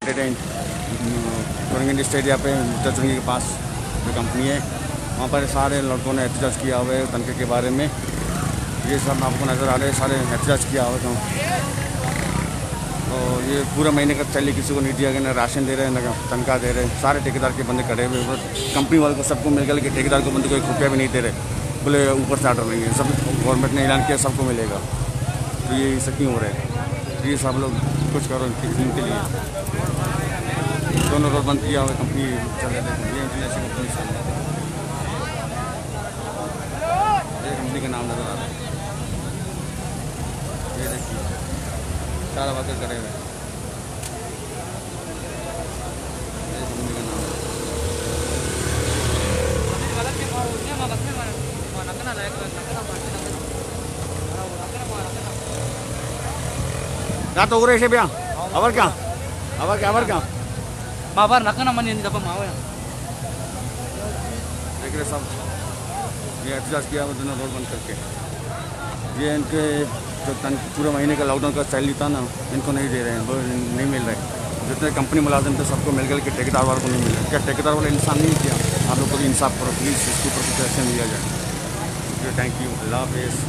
Korangi stadium पे चुरंगी के पास जो कंपनी है वहाँ पर सारे लड़कों ने एहतजाज किया हुआ है तनख्वाह के बारे में। ये सब आपको नज़र आ रहे हैं, सारे एहतजाज किया हुआ है। तो ये पूरे महीने का सैलरी किसी को नहीं दिया गया, ना राशन दे रहे हैं ना तनख्वाह दे रहे हैं। सारे ठेकेदार के बंदे खड़े हुए, कंपनी वाले को सबको मिल गया, लेकिन ठेकेदार को बंदे को 1 रुपया भी नहीं दे रहे। बोले ऊपर से आर्डर नहीं है, सब गवर्नमेंट ने ऐलान किया सबको मिलेगा। तो ये सब क्यों हो रहा है? ये सब लोग कुछ करो इनके लिए। दोनों रोड बंद किया हुआ कंपनी चल रहे थे, ये इंटरनेशनल कंपनी ये कंपनी का नाम नजर आ रहा है। ये देखिए सारा वर्कर करे हुए, ये कंपनी का नाम क्या तो उरे से भैया अवर क्या मावर नकना मन इंदा मावे देख रहे सब ये एहतजाज किया हुआ दोनों रोड बंद करके। ये इनके जो पूरे महीने का लॉकडाउन का सैलरी था ना, इनको नहीं दे रहे हैं, वो नहीं मिल रहे। जितने कंपनी मुलाजिम थे सबको मिल गए, कि ठेकेदार वालों को नहीं मिल रहा। क्या ठेकेदार वाले इंसान नहीं किया? आप लोग को इंसाफ करो प्लीज़, इसके ऊपर कुछ एक्शन लिया जाए। थैंक यू, अल्लाह हाफिज़।